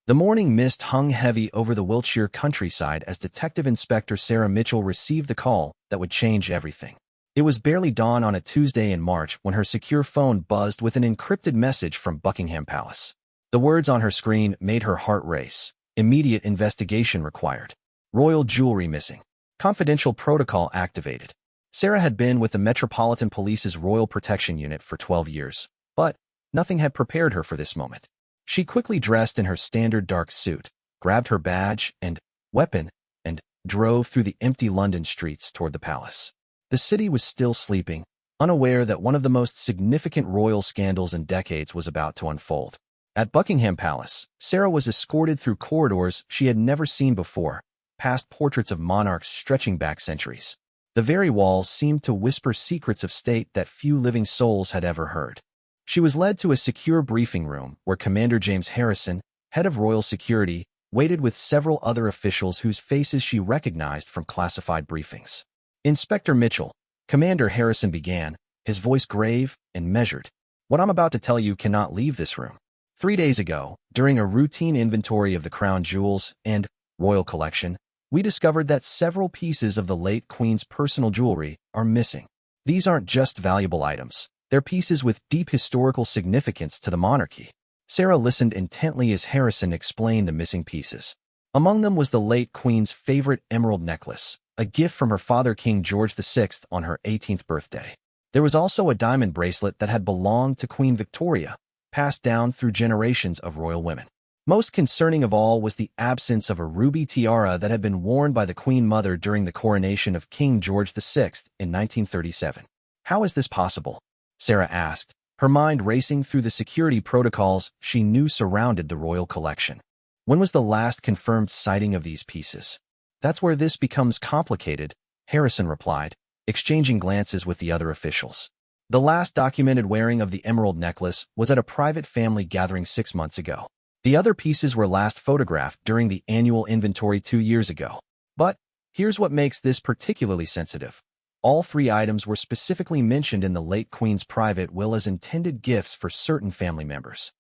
The morning mist hung heavy over the Wiltshire countryside as Detective Inspector Sarah Mitchell received the call that would change everything. It was barely dawn on a Tuesday in March when her secure phone buzzed with an encrypted message from Buckingham Palace. The words on her screen made her heart race. Immediate investigation required. Royal jewelry missing. Confidential protocol activated. Sarah had been with the Metropolitan Police's Royal Protection Unit for 12 years, but nothing had prepared her for this moment. She quickly dressed in her standard dark suit, grabbed her badge and weapon, and drove through the empty London streets toward the palace. The city was still sleeping, unaware that one of the most significant royal scandals in decades was about to unfold. At Buckingham Palace, Sarah was escorted through corridors she had never seen before, past portraits of monarchs stretching back centuries. The very walls seemed to whisper secrets of state that few living souls had ever heard. She was led to a secure briefing room where Commander James Harrison, head of royal security, waited with several other officials whose faces she recognized from classified briefings. "Inspector Mitchell," Commander Harrison began, his voice grave and measured. "What I'm about to tell you cannot leave this room. 3 days ago, during a routine inventory of the crown jewels and royal collection, we discovered that several pieces of the late Queen's personal jewelry are missing. These aren't just valuable items. They're pieces with deep historical significance to the monarchy." Sarah listened intently as Harrison explained the missing pieces. Among them was the late Queen's favorite emerald necklace, a gift from her father King George VI on her 18th birthday. There was also a diamond bracelet that had belonged to Queen Victoria, passed down through generations of royal women. Most concerning of all was the absence of a ruby tiara that had been worn by the Queen Mother during the coronation of King George VI in 1937. "How is this possible?" Sarah asked, her mind racing through the security protocols she knew surrounded the royal collection. "When was the last confirmed sighting of these pieces?" "That's where this becomes complicated," Harrison replied, exchanging glances with the other officials. "The last documented wearing of the emerald necklace was at a private family gathering 6 months ago. The other pieces were last photographed during the annual inventory 2 years ago. But here's what makes this particularly sensitive. All 3 items were specifically mentioned in the late Queen's private will as intended gifts for certain family members."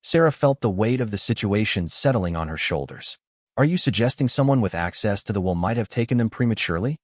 Sarah felt the weight of the situation settling on her shoulders. "Are you suggesting someone with access to the will might have taken them prematurely?"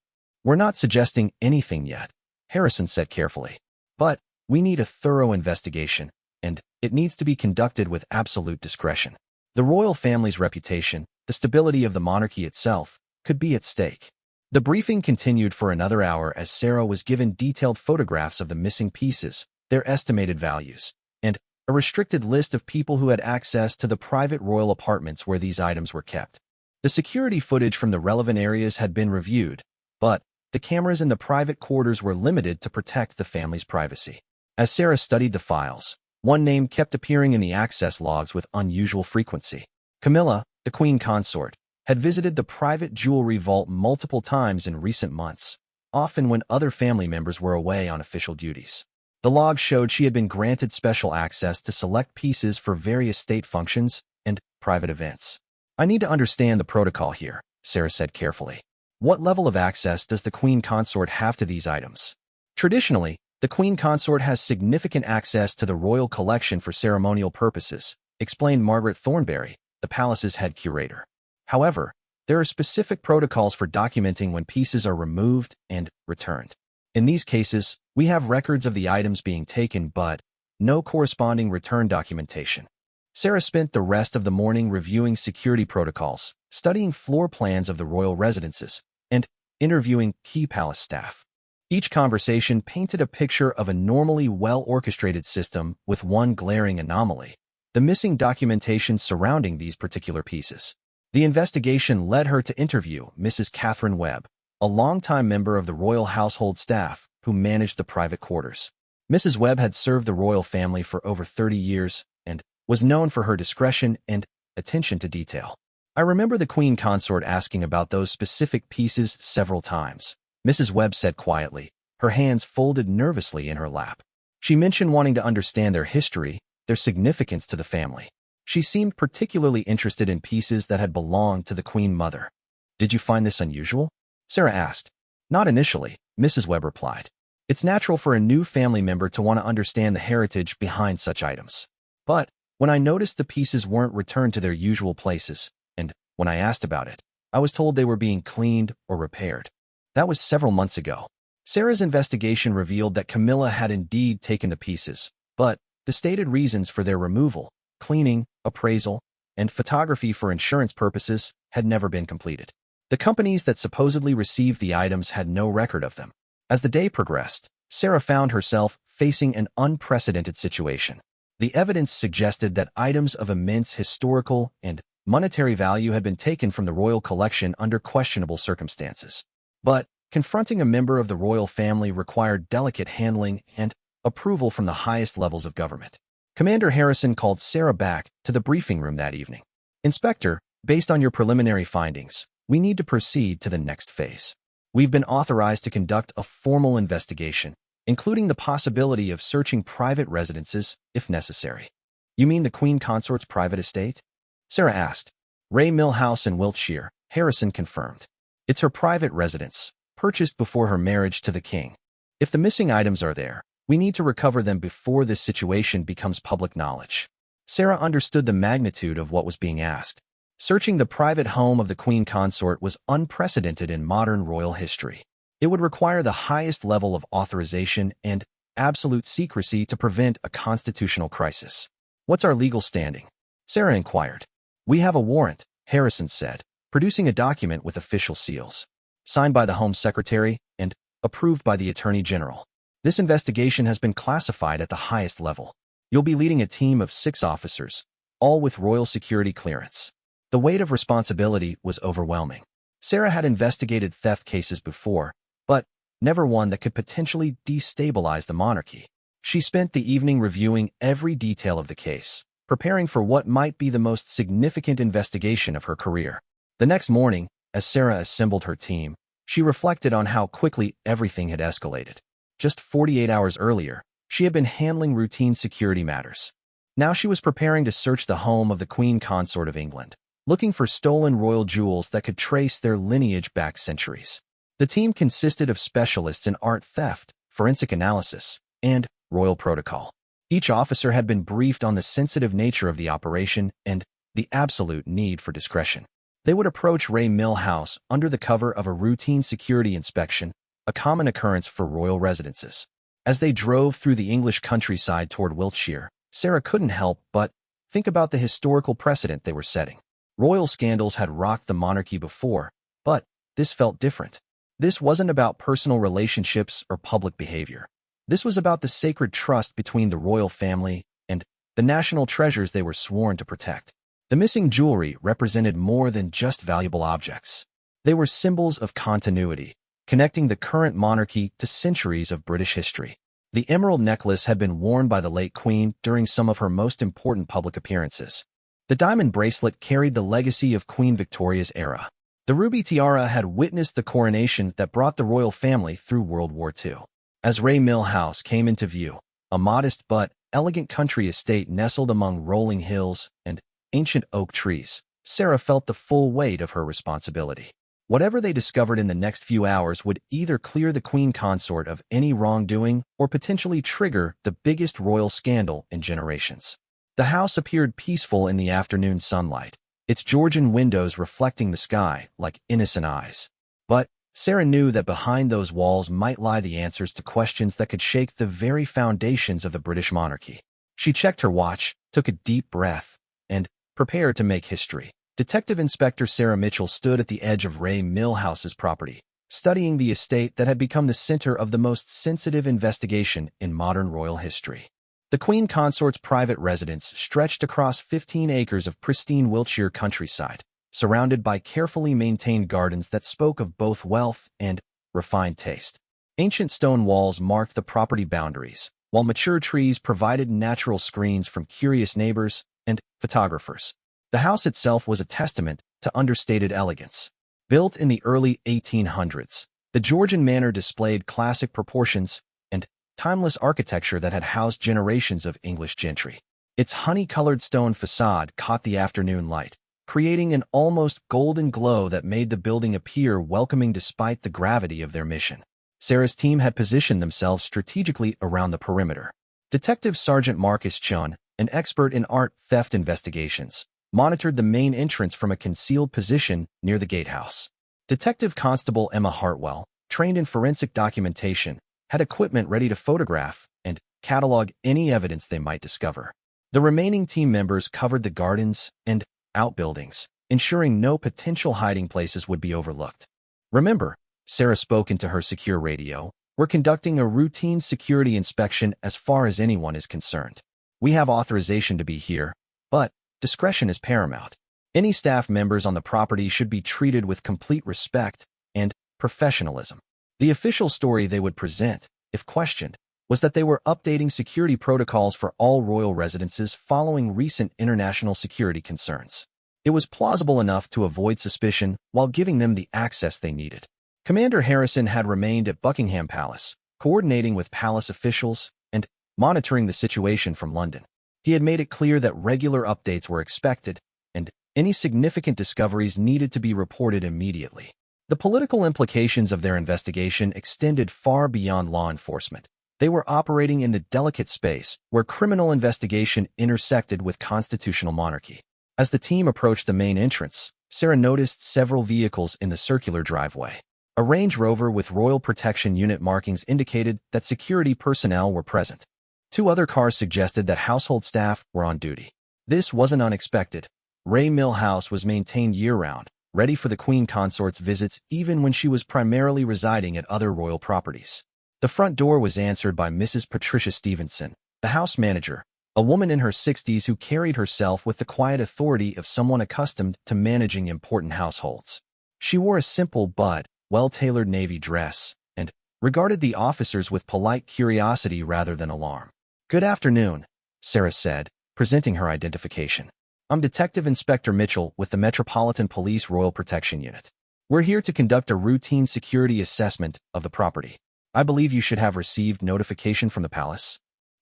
"We're not suggesting anything yet," Harrison said carefully. "But we need a thorough investigation, and it needs to be conducted with absolute discretion. The royal family's reputation, the stability of the monarchy itself, could be at stake." The briefing continued for another hour as Sarah was given detailed photographs of the missing pieces, their estimated values, and a restricted list of people who had access to the private royal apartments where these items were kept. The security footage from the relevant areas had been reviewed, but the cameras in the private quarters were limited to protect the family's privacy. As Sarah studied the files, one name kept appearing in the access logs with unusual frequency. Camilla, the Queen Consort, had visited the private jewelry vault multiple times in recent months, often when other family members were away on official duties. The log showed she had been granted special access to select pieces for various state functions and private events. "I need to understand the protocol here," Sarah said carefully. "What level of access does the Queen Consort have to these items?" "Traditionally, the Queen Consort has significant access to the royal collection for ceremonial purposes," explained Margaret Thornberry, the palace's head curator. "However, there are specific protocols for documenting when pieces are removed and returned. In these cases, we have records of the items being taken but no corresponding return documentation." Sarah spent the rest of the morning reviewing security protocols, studying floor plans of the royal residences, and interviewing key palace staff. Each conversation painted a picture of a normally well-orchestrated system with one glaring anomaly: the missing documentation surrounding these particular pieces. The investigation led her to interview Mrs. Catherine Webb, a longtime member of the royal household staff who managed the private quarters. Mrs. Webb had served the royal family for over 30 years and was known for her discretion and attention to detail. "I remember the Queen Consort asking about those specific pieces several times," Mrs. Webb said quietly, her hands folded nervously in her lap. "She mentioned wanting to understand their history, their significance to the family. She seemed particularly interested in pieces that had belonged to the Queen Mother." "Did you find this unusual?" Sarah asked. "Not initially," Mrs. Webb replied. "It's natural for a new family member to want to understand the heritage behind such items. But When I noticed the pieces weren't returned to their usual places, and when I asked about it, I was told they were being cleaned or repaired. That was several months ago. Sarah's investigation revealed that Camilla had indeed taken the pieces, but the stated reasons for their removal, cleaning, appraisal, and photography for insurance purposes, had never been completed. The companies that supposedly received the items had no record of them. As the day progressed, Sarah found herself facing an unprecedented situation. The evidence suggested that items of immense historical and monetary value had been taken from the royal collection under questionable circumstances. But confronting a member of the royal family required delicate handling and approval from the highest levels of government. Commander Harrison called Sarah back to the briefing room that evening. "Inspector, based on your preliminary findings, we need to proceed to the next phase. We've been authorized to conduct a formal investigation, including the possibility of searching private residences if necessary." "You mean the Queen Consort's private estate?" Sarah asked. "Ray Mill House in Wiltshire," Harrison confirmed. "It's her private residence, purchased before her marriage to the king. If the missing items are there, we need to recover them before this situation becomes public knowledge." Sarah understood the magnitude of what was being asked. Searching the private home of the Queen Consort was unprecedented in modern royal history. It would require the highest level of authorization and absolute secrecy to prevent a constitutional crisis. "What's our legal standing?" Sarah inquired. "We have a warrant," Harrison said, producing a document with official seals. "Signed by the Home Secretary and approved by the Attorney General. This investigation has been classified at the highest level. You'll be leading a team of 6 officers, all with royal security clearance." The weight of responsibility was overwhelming. Sarah had investigated theft cases before, but never one that could potentially destabilize the monarchy. She spent the evening reviewing every detail of the case, preparing for what might be the most significant investigation of her career. The next morning, as Sarah assembled her team, she reflected on how quickly everything had escalated. Just 48 hours earlier, she had been handling routine security matters. Now she was preparing to search the home of the Queen Consort of England, looking for stolen royal jewels that could trace their lineage back centuries. The team consisted of specialists in art theft, forensic analysis, and royal protocol. Each officer had been briefed on the sensitive nature of the operation and the absolute need for discretion. They would approach Ray Mill House under the cover of a routine security inspection, a common occurrence for royal residences. As they drove through the English countryside toward Wiltshire, Sarah couldn't help but think about the historical precedent they were setting. Royal scandals had rocked the monarchy before, but this felt different. This wasn't about personal relationships or public behavior. This was about the sacred trust between the royal family and the national treasures they were sworn to protect. The missing jewelry represented more than just valuable objects. They were symbols of continuity, connecting the current monarchy to centuries of British history. The emerald necklace had been worn by the late Queen during some of her most important public appearances. The diamond bracelet carried the legacy of Queen Victoria's era. The ruby tiara had witnessed the coronation that brought the royal family through World War II. As Ray Mill House came into view, a modest but elegant country estate nestled among rolling hills and ancient oak trees, Sarah felt the full weight of her responsibility. Whatever they discovered in the next few hours would either clear the Queen Consort of any wrongdoing or potentially trigger the biggest royal scandal in generations. The house appeared peaceful in the afternoon sunlight, its Georgian windows reflecting the sky like innocent eyes. But Sarah knew that behind those walls might lie the answers to questions that could shake the very foundations of the British monarchy. She checked her watch, took a deep breath, and prepared to make history. Detective Inspector Sarah Mitchell stood at the edge of Ray Mill House's property, studying the estate that had become the center of the most sensitive investigation in modern royal history. The Queen Consort's private residence stretched across 15 acres of pristine Wiltshire countryside, surrounded by carefully maintained gardens that spoke of both wealth and refined taste. Ancient stone walls marked the property boundaries, while mature trees provided natural screens from curious neighbors and photographers. The house itself was a testament to understated elegance. Built in the early 1800s, the Georgian manor displayed classic proportions and timeless architecture that had housed generations of English gentry. Its honey-colored stone facade caught the afternoon light, creating an almost golden glow that made the building appear welcoming despite the gravity of their mission. Sarah's team had positioned themselves strategically around the perimeter. Detective Sergeant Marcus Chun, an expert in art theft investigations, monitored the main entrance from a concealed position near the gatehouse. Detective Constable Emma Hartwell, trained in forensic documentation, had equipment ready to photograph and catalog any evidence they might discover. The remaining team members covered the gardens and outbuildings, ensuring no potential hiding places would be overlooked. "Remember," Sarah spoke into her secure radio, "we're conducting a routine security inspection as far as anyone is concerned. We have authorization to be here, but discretion is paramount. Any staff members on the property should be treated with complete respect and professionalism." The official story they would present, if questioned, was that they were updating security protocols for all royal residences following recent international security concerns. It was plausible enough to avoid suspicion while giving them the access they needed. Commander Harrison had remained at Buckingham Palace, coordinating with palace officials and monitoring the situation from London. He had made it clear that regular updates were expected, and any significant discoveries needed to be reported immediately. The political implications of their investigation extended far beyond law enforcement. They were operating in the delicate space where criminal investigation intersected with constitutional monarchy. As the team approached the main entrance, Sarah noticed several vehicles in the circular driveway. A Range Rover with Royal Protection Unit markings indicated that security personnel were present. 2 other cars suggested that household staff were on duty. This wasn't unexpected. Ray Mill House was maintained year-round, ready for the Queen Consort's visits even when she was primarily residing at other royal properties. The front door was answered by Mrs. Patricia Stevenson, the house manager, a woman in her 60s who carried herself with the quiet authority of someone accustomed to managing important households. She wore a simple but well-tailored navy dress and regarded the officers with polite curiosity rather than alarm. "Good afternoon," Sarah said, presenting her identification. "I'm Detective Inspector Mitchell with the Metropolitan Police Royal Protection Unit. We're here to conduct a routine security assessment of the property. I believe you should have received notification from the palace."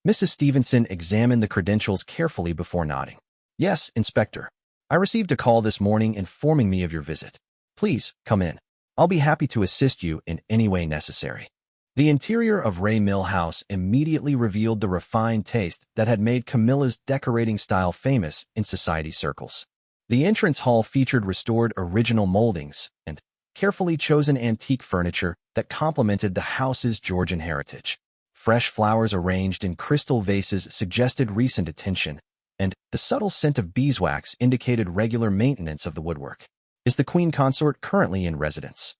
Mrs. Stevenson examined the credentials carefully before nodding. "Yes, Inspector. I received a call this morning informing me of your visit. Please, come in. I'll be happy to assist you in any way necessary." The interior of Ray Mill House immediately revealed the refined taste that had made Camilla's decorating style famous in society circles. The entrance hall featured restored original moldings and carefully chosen antique furniture that complemented the house's Georgian heritage. Fresh flowers arranged in crystal vases suggested recent attention, and the subtle scent of beeswax indicated regular maintenance of the woodwork. "Is the Queen Consort currently in residence?"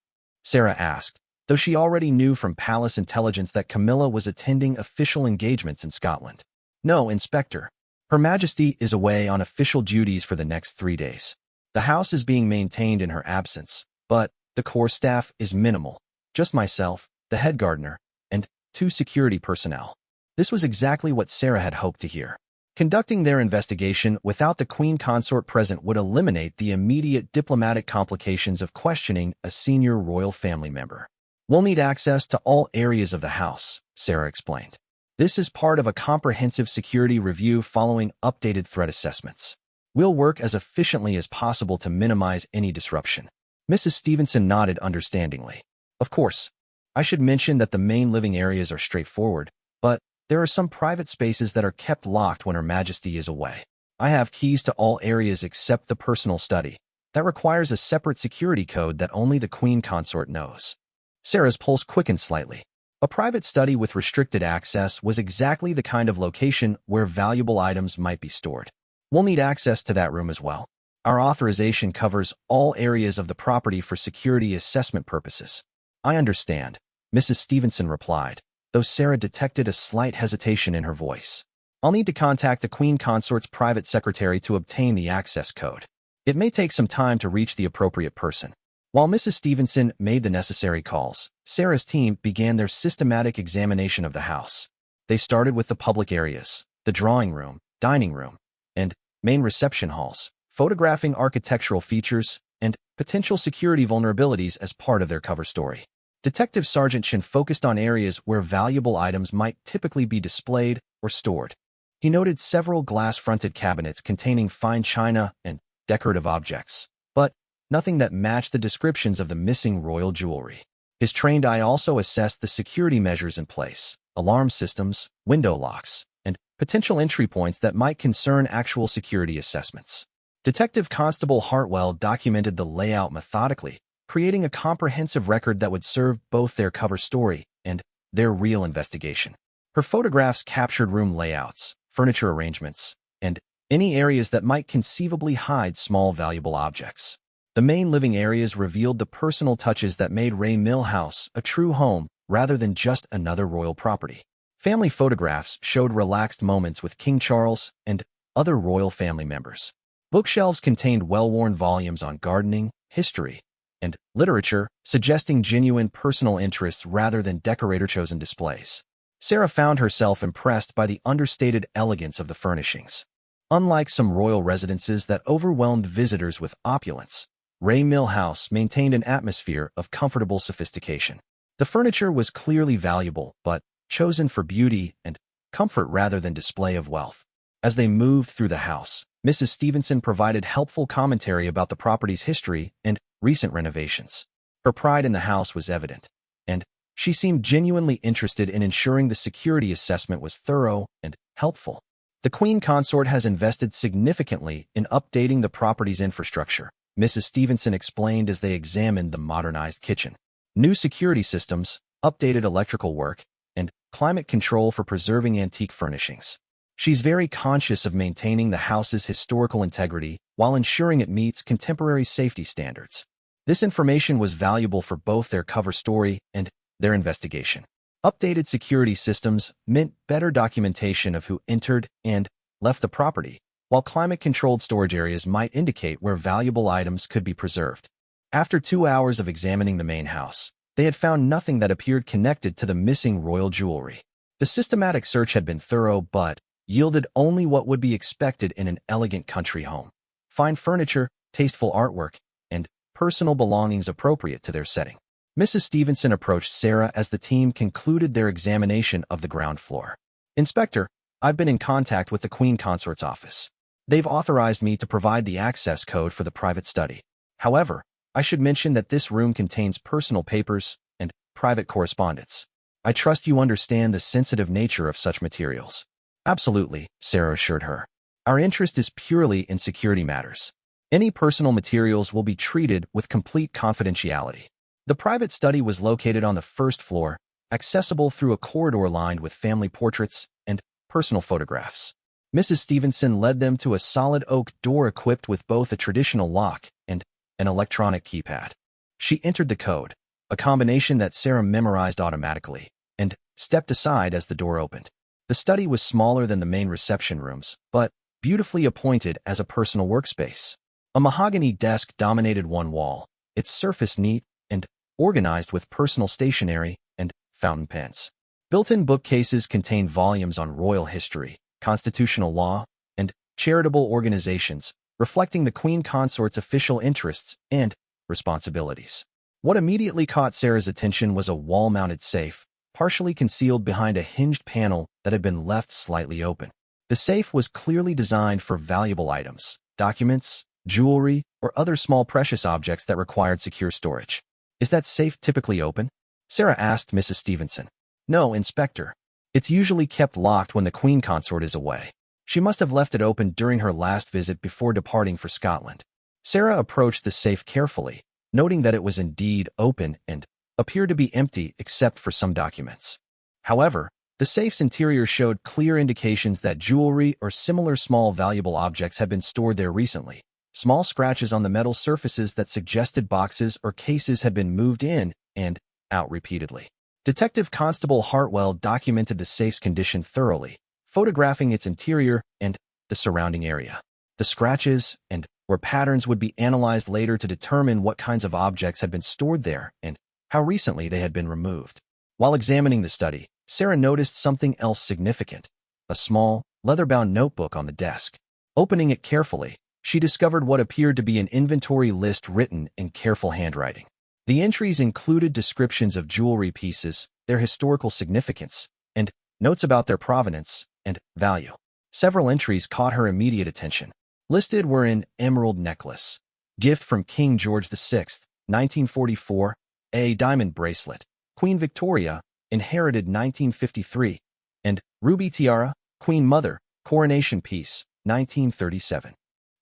Sarah asked, though she already knew from palace intelligence that Camilla was attending official engagements in Scotland. "No, Inspector. Her Majesty is away on official duties for the next 3 days. The house is being maintained in her absence, but the core staff is minimal. Just myself, the head gardener, and 2 security personnel." This was exactly what Sarah had hoped to hear. Conducting their investigation without the Queen Consort present would eliminate the immediate diplomatic complications of questioning a senior royal family member. "We'll need access to all areas of the house," Sarah explained. "This is part of a comprehensive security review following updated threat assessments. We'll work as efficiently as possible to minimize any disruption." Mrs. Stevenson nodded understandingly. "Of course. I should mention that the main living areas are straightforward, but there are some private spaces that are kept locked when Her Majesty is away. I have keys to all areas except the personal study. That requires a separate security code that only the Queen Consort knows." Sarah's pulse quickened slightly. A private study with restricted access was exactly the kind of location where valuable items might be stored. "We'll need access to that room as well. Our authorization covers all areas of the property for security assessment purposes." "I understand," Mrs. Stevenson replied, though Sarah detected a slight hesitation in her voice. "I'll need to contact the Queen Consort's private secretary to obtain the access code. It may take some time to reach the appropriate person." While Mrs. Stevenson made the necessary calls, Sarah's team began their systematic examination of the house. They started with the public areas, the drawing room, dining room, and main reception halls, photographing architectural features and potential security vulnerabilities as part of their cover story. Detective Sergeant Chin focused on areas where valuable items might typically be displayed or stored. He noted several glass-fronted cabinets containing fine china and decorative objects, but nothing that matched the descriptions of the missing royal jewelry. His trained eye also assessed the security measures in place, alarm systems, window locks, and potential entry points that might concern actual security assessments. Detective Constable Hartwell documented the layout methodically, creating a comprehensive record that would serve both their cover story and their real investigation. Her photographs captured room layouts, furniture arrangements, and any areas that might conceivably hide small valuable objects. The main living areas revealed the personal touches that made Ray Mill House a true home rather than just another royal property. Family photographs showed relaxed moments with King Charles and other royal family members. Bookshelves contained well-worn volumes on gardening, history, and literature, suggesting genuine personal interests rather than decorator-chosen displays. Sarah found herself impressed by the understated elegance of the furnishings. Unlike some royal residences that overwhelmed visitors with opulence, Ray Mill House maintained an atmosphere of comfortable sophistication. The furniture was clearly valuable, but chosen for beauty and comfort rather than display of wealth. As they moved through the house, Mrs. Stevenson provided helpful commentary about the property's history and recent renovations. Her pride in the house was evident, and she seemed genuinely interested in ensuring the security assessment was thorough and helpful. The Queen Consort has invested significantly in updating the property's infrastructure, Mrs. Stevenson explained as they examined the modernized kitchen. New security systems, updated electrical work, and climate control for preserving antique furnishings. She's very conscious of maintaining the house's historical integrity while ensuring it meets contemporary safety standards. This information was valuable for both their cover story and their investigation. Updated security systems meant better documentation of who entered and left the property, while climate-controlled storage areas might indicate where valuable items could be preserved. After 2 hours of examining the main house, they had found nothing that appeared connected to the missing royal jewelry. The systematic search had been thorough but yielded only what would be expected in an elegant country home: fine furniture, tasteful artwork, and personal belongings appropriate to their setting. Mrs. Stevenson approached Sarah as the team concluded their examination of the ground floor. "Inspector, I've been in contact with the Queen Consort's office. They've authorized me to provide the access code for the private study. However, I should mention that this room contains personal papers and private correspondence. I trust you understand the sensitive nature of such materials." "Absolutely," Sarah assured her. "Our interest is purely in security matters. Any personal materials will be treated with complete confidentiality." The private study was located on the first floor, accessible through a corridor lined with family portraits and personal photographs. Mrs. Stevenson led them to a solid oak door equipped with both a traditional lock and an electronic keypad. She entered the code, a combination that Sarah memorized automatically, and stepped aside as the door opened. The study was smaller than the main reception rooms, but beautifully appointed as a personal workspace. A mahogany desk dominated one wall, its surface neat and organized with personal stationery and fountain pens. Built-in bookcases contained volumes on royal history, constitutional law, and charitable organizations, reflecting the Queen Consort's official interests and responsibilities. What immediately caught Sarah's attention was a wall-mounted safe, partially concealed behind a hinged panel that had been left slightly open. The safe was clearly designed for valuable items, documents, jewelry, or other small precious objects that required secure storage. "Is that safe typically open?" Sarah asked Mrs. Stevenson. "No, Inspector. It's usually kept locked when the Queen Consort is away. She must have left it open during her last visit before departing for Scotland." Sarah approached the safe carefully, noting that it was indeed open and appeared to be empty except for some documents. However, the safe's interior showed clear indications that jewelry or similar small valuable objects had been stored there recently. Small scratches on the metal surfaces that suggested boxes or cases had been moved in and out repeatedly. Detective Constable Hartwell documented the safe's condition thoroughly, photographing its interior and the surrounding area. The scratches and where patterns would be analyzed later to determine what kinds of objects had been stored there and how recently they had been removed. While examining the study, Sarah noticed something else significant: a small, leather-bound notebook on the desk. Opening it carefully, she discovered what appeared to be an inventory list written in careful handwriting. The entries included descriptions of jewelry pieces, their historical significance, and notes about their provenance and value. Several entries caught her immediate attention. Listed were an emerald necklace, gift from King George VI, 1944, a diamond bracelet, Queen Victoria, inherited 1953, and ruby tiara, Queen Mother, Coronation Piece, 1937.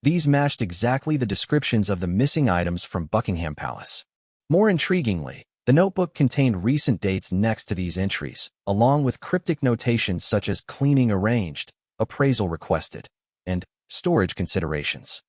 These matched exactly the descriptions of the missing items from Buckingham Palace. More intriguingly, the notebook contained recent dates next to these entries, along with cryptic notations such as cleaning arranged, appraisal requested, and storage considerations.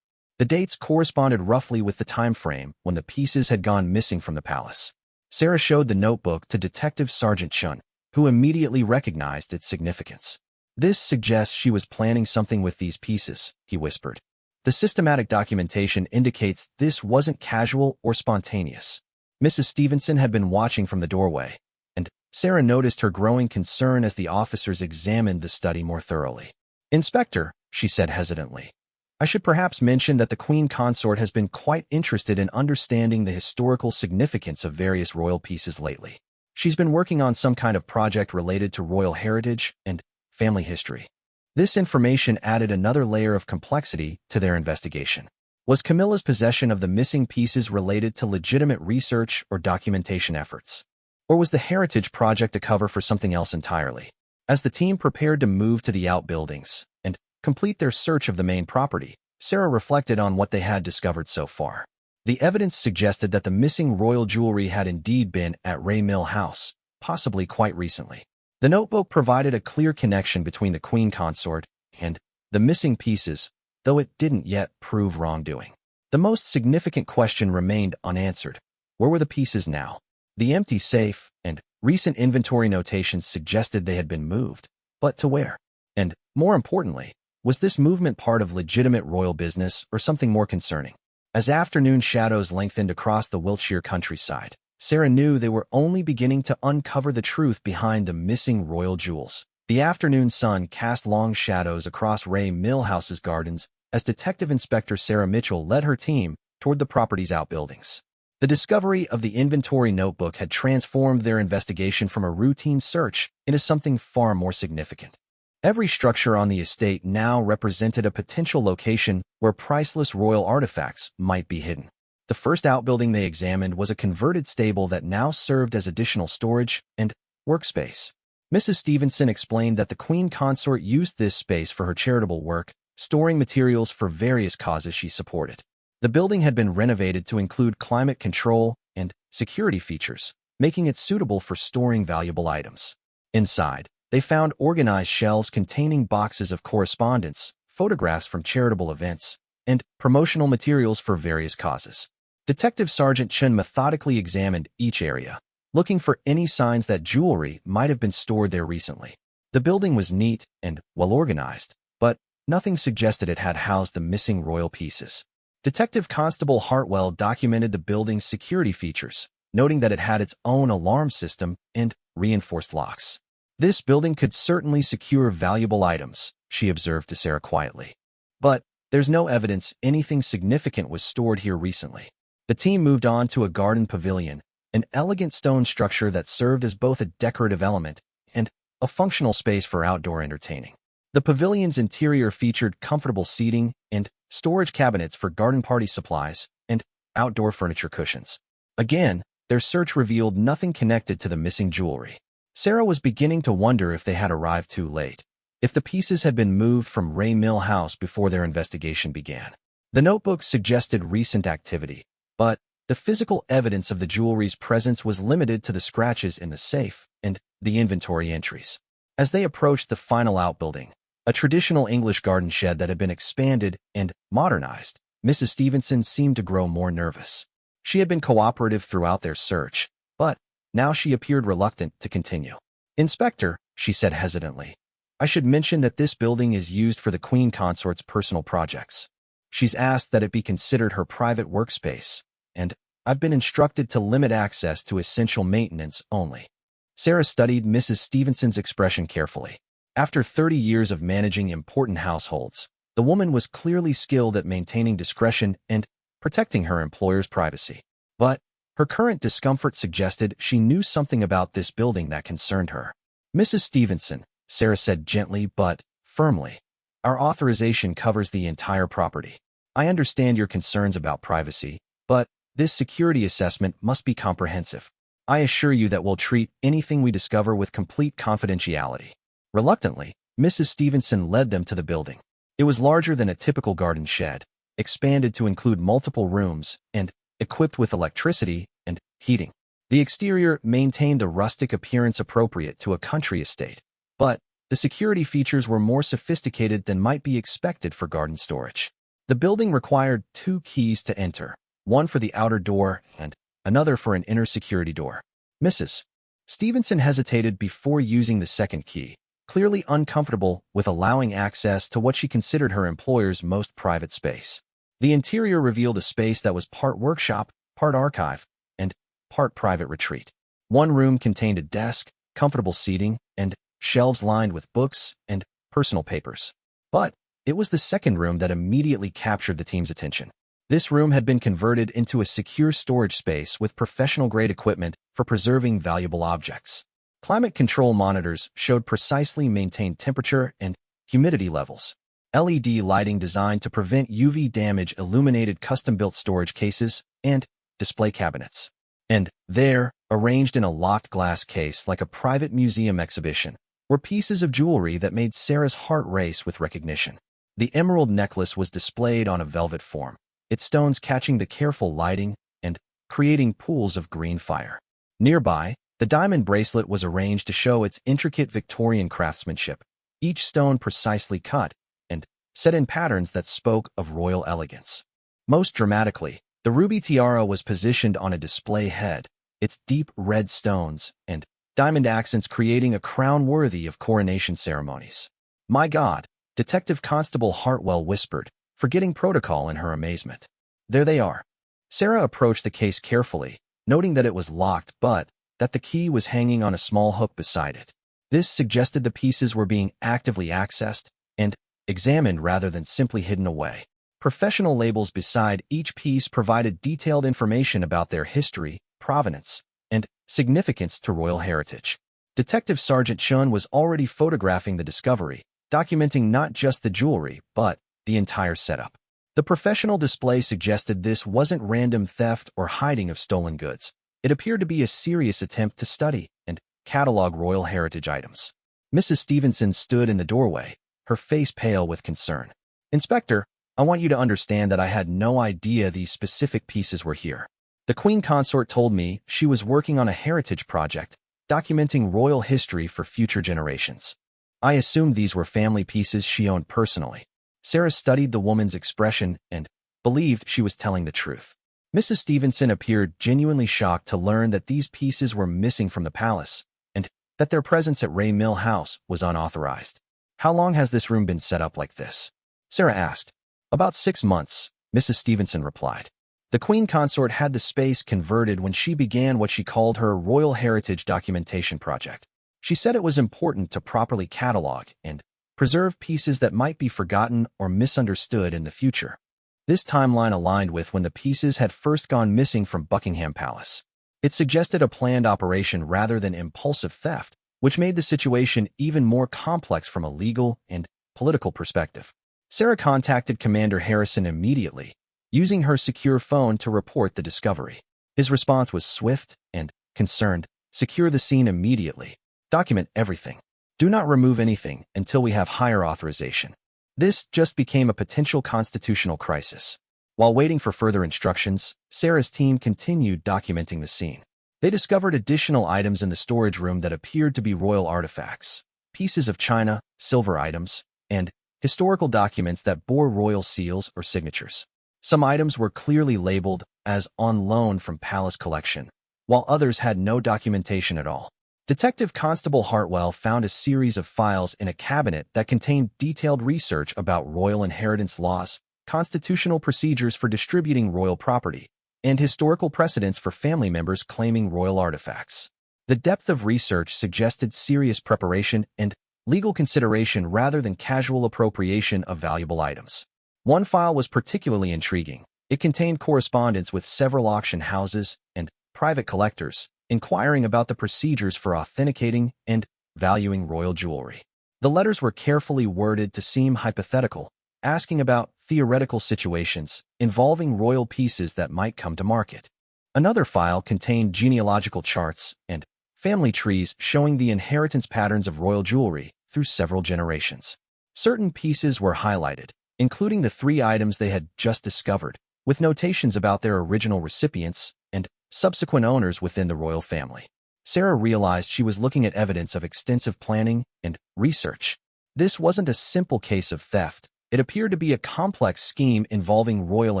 The dates corresponded roughly with the time frame when the pieces had gone missing from the palace. Sarah showed the notebook to Detective Sergeant Chun, who immediately recognized its significance. "This suggests she was planning something with these pieces," he whispered. "The systematic documentation indicates this wasn't casual or spontaneous." Mrs. Stevenson had been watching from the doorway, and Sarah noticed her growing concern as the officers examined the study more thoroughly. "Inspector," she said hesitantly, "I should perhaps mention that the Queen Consort has been quite interested in understanding the historical significance of various royal pieces lately. She's been working on some kind of project related to royal heritage and family history." This information added another layer of complexity to their investigation. Was Camilla's possession of the missing pieces related to legitimate research or documentation efforts? Or was the heritage project a cover for something else entirely? As the team prepared to move to the outbuildings and complete their search of the main property, Sarah reflected on what they had discovered so far. The evidence suggested that the missing royal jewelry had indeed been at Ray Mill House, possibly quite recently. The notebook provided a clear connection between the Queen Consort and the missing pieces, though it didn't yet prove wrongdoing. The most significant question remained unanswered. Where were the pieces now? The empty safe and recent inventory notations suggested they had been moved, but to where? And, more importantly, was this movement part of legitimate royal business or something more concerning? As afternoon shadows lengthened across the Wiltshire countryside, Sarah knew they were only beginning to uncover the truth behind the missing royal jewels. The afternoon sun cast long shadows across Ray Mill House's gardens as Detective Inspector Sarah Mitchell led her team toward the property's outbuildings. The discovery of the inventory notebook had transformed their investigation from a routine search into something far more significant. Every structure on the estate now represented a potential location where priceless royal artifacts might be hidden. The first outbuilding they examined was a converted stable that now served as additional storage and workspace. Mrs. Stevenson explained that the Queen Consort used this space for her charitable work, storing materials for various causes she supported. The building had been renovated to include climate control and security features, making it suitable for storing valuable items. Inside, they found organized shelves containing boxes of correspondence, photographs from charitable events, and promotional materials for various causes. Detective Sergeant Chen methodically examined each area, looking for any signs that jewelry might have been stored there recently. The building was neat and well-organized, but nothing suggested it had housed the missing royal pieces. Detective Constable Hartwell documented the building's security features, noting that it had its own alarm system and reinforced locks. "This building could certainly secure valuable items," she observed to Sarah quietly. "But there's no evidence anything significant was stored here recently." The team moved on to a garden pavilion, an elegant stone structure that served as both a decorative element and a functional space for outdoor entertaining. The pavilion's interior featured comfortable seating and storage cabinets for garden party supplies and outdoor furniture cushions. Again, their search revealed nothing connected to the missing jewelry. Sarah was beginning to wonder if they had arrived too late, if the pieces had been moved from Ray Mill House before their investigation began. The notebook suggested recent activity, but the physical evidence of the jewelry's presence was limited to the scratches in the safe and the inventory entries. As they approached the final outbuilding, a traditional English garden shed that had been expanded and modernized, Mrs. Stevenson seemed to grow more nervous. She had been cooperative throughout their search, but now she appeared reluctant to continue. "Inspector," she said hesitantly, "I should mention that this building is used for the Queen Consort's personal projects. She's asked that it be considered her private workspace, and I've been instructed to limit access to essential maintenance only." Sarah studied Mrs. Stevenson's expression carefully. After 30 years of managing important households, the woman was clearly skilled at maintaining discretion and protecting her employer's privacy. But her current discomfort suggested she knew something about this building that concerned her. "Mrs. Stevenson," Sarah said gently but firmly, "our authorization covers the entire property. I understand your concerns about privacy, but this security assessment must be comprehensive. I assure you that we'll treat anything we discover with complete confidentiality." Reluctantly, Mrs. Stevenson led them to the building. It was larger than a typical garden shed, expanded to include multiple rooms, and equipped with electricity and heating. The exterior maintained a rustic appearance appropriate to a country estate, but the security features were more sophisticated than might be expected for garden storage. The building required 2 keys to enter, one for the outer door and another for an inner security door. Mrs. Stevenson hesitated before using the second key, clearly uncomfortable with allowing access to what she considered her employer's most private space. The interior revealed a space that was part workshop, part archive, and part private retreat. One room contained a desk, comfortable seating, and shelves lined with books and personal papers. But it was the second room that immediately captured the team's attention. This room had been converted into a secure storage space with professional-grade equipment for preserving valuable objects. Climate control monitors showed precisely maintained temperature and humidity levels. LED lighting designed to prevent UV damage illuminated custom-built storage cases and display cabinets. And there, arranged in a locked glass case like a private museum exhibition, were pieces of jewelry that made Sarah's heart race with recognition. The emerald necklace was displayed on a velvet form, its stones catching the careful lighting and creating pools of green fire. Nearby, the diamond bracelet was arranged to show its intricate Victorian craftsmanship, each stone precisely cut and set in patterns that spoke of royal elegance. Most dramatically, the ruby tiara was positioned on a display head, its deep red stones and diamond accents creating a crown worthy of coronation ceremonies. "My God," Detective Constable Hartwell whispered, forgetting protocol in her amazement. "There they are." Sarah approached the case carefully, noting that it was locked but that the key was hanging on a small hook beside it. This suggested the pieces were being actively accessed and examined rather than simply hidden away. Professional labels beside each piece provided detailed information about their history, provenance, and significance to royal heritage. Detective Sergeant Chun was already photographing the discovery, documenting not just the jewelry, but the entire setup. The professional display suggested this wasn't random theft or hiding of stolen goods. It appeared to be a serious attempt to study and catalog royal heritage items. Mrs. Stevenson stood in the doorway, her face pale with concern. "Inspector, I want you to understand that I had no idea these specific pieces were here. The Queen Consort told me she was working on a heritage project, documenting royal history for future generations. I assumed these were family pieces she owned personally." Sarah studied the woman's expression and believed she was telling the truth. Mrs. Stevenson appeared genuinely shocked to learn that these pieces were missing from the palace and that their presence at Ray Mill House was unauthorized. "How long has this room been set up like this?" Sarah asked. "About 6 months," Mrs. Stevenson replied. The Queen Consort had the space converted when she began what she called her Royal Heritage Documentation Project. She said it was important to properly catalog and preserve pieces that might be forgotten or misunderstood in the future. This timeline aligned with when the pieces had first gone missing from Buckingham Palace. It suggested a planned operation rather than impulsive theft, which made the situation even more complex from a legal and political perspective. Sarah contacted Commander Harrison immediately, using her secure phone to report the discovery. His response was swift and concerned. "Secure the scene immediately. Document everything. Do not remove anything until we have higher authorization." This just became a potential constitutional crisis. While waiting for further instructions, Sarah's team continued documenting the scene. They discovered additional items in the storage room that appeared to be royal artifacts, pieces of china, silver items, and historical documents that bore royal seals or signatures. Some items were clearly labeled as on loan from palace collection, while others had no documentation at all. Detective Constable Hartwell found a series of files in a cabinet that contained detailed research about royal inheritance laws, constitutional procedures for distributing royal property, and historical precedents for family members claiming royal artifacts. The depth of research suggested serious preparation and legal consideration rather than casual appropriation of valuable items. One file was particularly intriguing. It contained correspondence with several auction houses and private collectors, inquiring about the procedures for authenticating and valuing royal jewelry. The letters were carefully worded to seem hypothetical, asking about theoretical situations involving royal pieces that might come to market. Another file contained genealogical charts and family trees showing the inheritance patterns of royal jewelry through several generations. Certain pieces were highlighted, including the 3 items they had just discovered, with notations about their original recipients and subsequent owners within the royal family. Sarah realized she was looking at evidence of extensive planning and research. This wasn't a simple case of theft. It appeared to be a complex scheme involving royal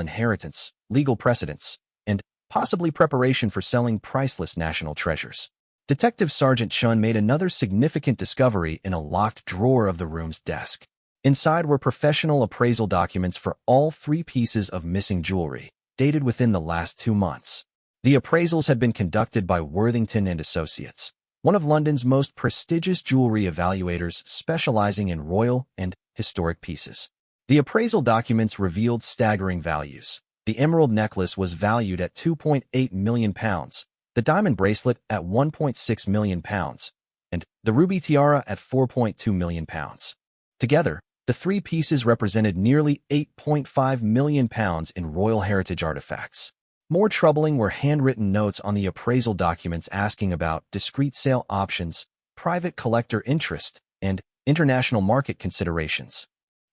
inheritance, legal precedents, and possibly preparation for selling priceless national treasures. Detective Sergeant Chun made another significant discovery in a locked drawer of the room's desk. Inside were professional appraisal documents for all 3 pieces of missing jewelry, dated within the last 2 months. The appraisals had been conducted by Worthington and Associates, one of London's most prestigious jewelry evaluators specializing in royal and historic pieces. The appraisal documents revealed staggering values. The emerald necklace was valued at £2.8 million, the diamond bracelet at £1.6 million, and the ruby tiara at £4.2 million. Together, the 3 pieces represented nearly £8.5 million in royal heritage artifacts. More troubling were handwritten notes on the appraisal documents asking about discrete sale options, private collector interest, and international market considerations.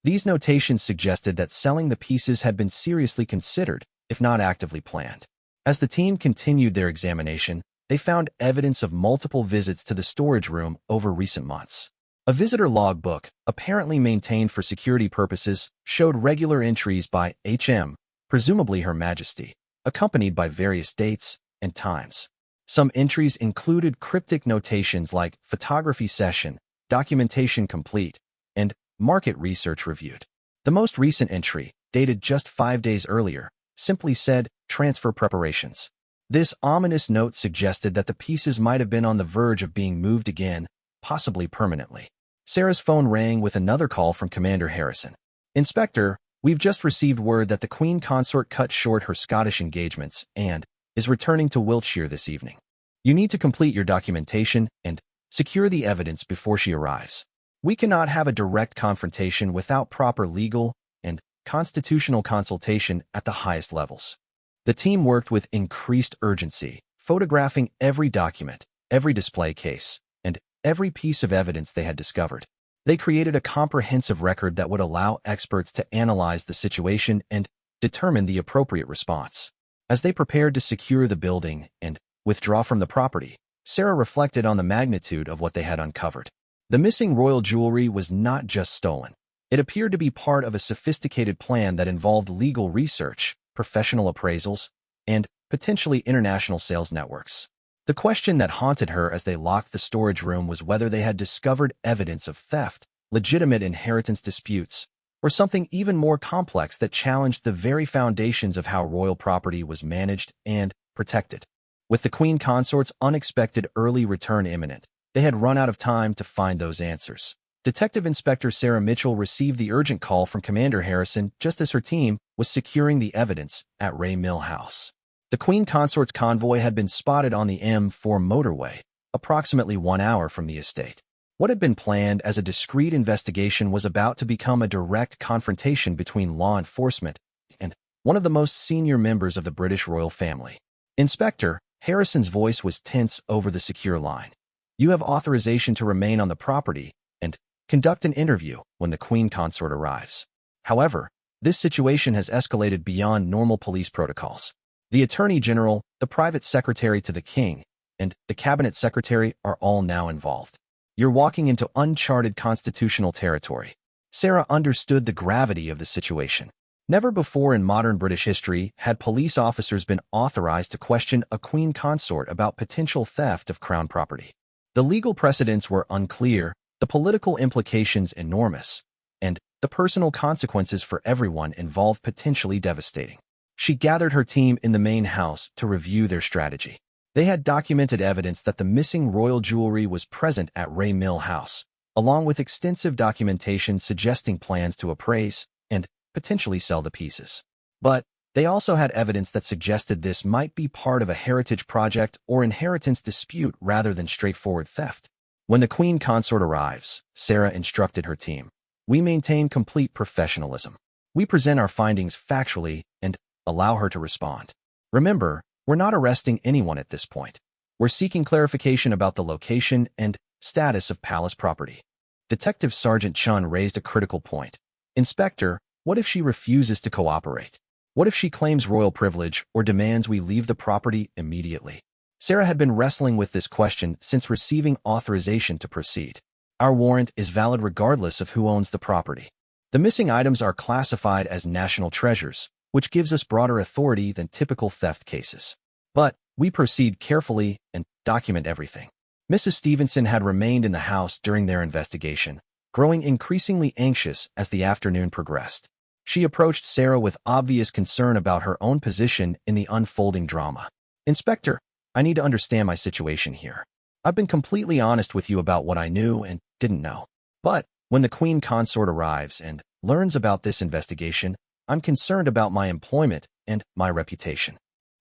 These notations suggested that selling the pieces had been seriously considered, if not actively planned. As the team continued their examination, they found evidence of multiple visits to the storage room over recent months. A visitor logbook, apparently maintained for security purposes, showed regular entries by H.M., presumably Her Majesty, accompanied by various dates and times. Some entries included cryptic notations like photography session, documentation complete, and market research reviewed. The most recent entry, dated just 5 days earlier, simply said, transfer preparations. This ominous note suggested that the pieces might have been on the verge of being moved again, possibly permanently. Sarah's phone rang with another call from Commander Harrison. "Inspector, we've just received word that the Queen Consort cut short her Scottish engagements and is returning to Wiltshire this evening. You need to complete your documentation and secure the evidence before she arrives. We cannot have a direct confrontation without proper legal and constitutional consultation at the highest levels." The team worked with increased urgency, photographing every document, every display case, and every piece of evidence they had discovered. They created a comprehensive record that would allow experts to analyze the situation and determine the appropriate response. As they prepared to secure the building and withdraw from the property, Sarah reflected on the magnitude of what they had uncovered. The missing royal jewelry was not just stolen. It appeared to be part of a sophisticated plan that involved legal research, professional appraisals, and potentially international sales networks. The question that haunted her as they locked the storage room was whether they had discovered evidence of theft, legitimate inheritance disputes, or something even more complex that challenged the very foundations of how royal property was managed and protected. With the Queen Consort's unexpected early return imminent, they had run out of time to find those answers. Detective Inspector Sarah Mitchell received the urgent call from Commander Harrison just as her team was securing the evidence at Ray Mill House. The Queen Consort's convoy had been spotted on the M4 motorway, approximately 1 hour from the estate. What had been planned as a discreet investigation was about to become a direct confrontation between law enforcement and one of the most senior members of the British royal family. "Inspector," Harrison's voice was tense over the secure line. "You have authorization to remain on the property and conduct an interview when the Queen Consort arrives. However, this situation has escalated beyond normal police protocols. The Attorney General, the private secretary to the King, and the Cabinet Secretary are all now involved. You're walking into uncharted constitutional territory." Sarah understood the gravity of the situation. Never before in modern British history had police officers been authorized to question a Queen Consort about potential theft of crown property. The legal precedents were unclear, the political implications enormous, and the personal consequences for everyone involved potentially devastating. She gathered her team in the main house to review their strategy. They had documented evidence that the missing royal jewelry was present at Ray Mill House, along with extensive documentation suggesting plans to appraise and potentially sell the pieces. But they also had evidence that suggested this might be part of a heritage project or inheritance dispute rather than straightforward theft. When the Queen Consort arrives, Sarah instructed her team, "We maintain complete professionalism. We present our findings factually and allow her to respond. Remember, we're not arresting anyone at this point. We're seeking clarification about the location and status of palace property." Detective Sergeant Chun raised a critical point. Inspector, what if she refuses to cooperate? What if she claims royal privilege or demands we leave the property immediately? Sarah had been wrestling with this question since receiving authorization to proceed. Our warrant is valid regardless of who owns the property. The missing items are classified as national treasures, which gives us broader authority than typical theft cases. But we proceed carefully and document everything. Mrs. Stevenson had remained in the house during their investigation, growing increasingly anxious as the afternoon progressed. She approached Sarah with obvious concern about her own position in the unfolding drama. Inspector, I need to understand my situation here. I've been completely honest with you about what I knew and didn't know. But when the Queen Consort arrives and learns about this investigation, I'm concerned about my employment and my reputation.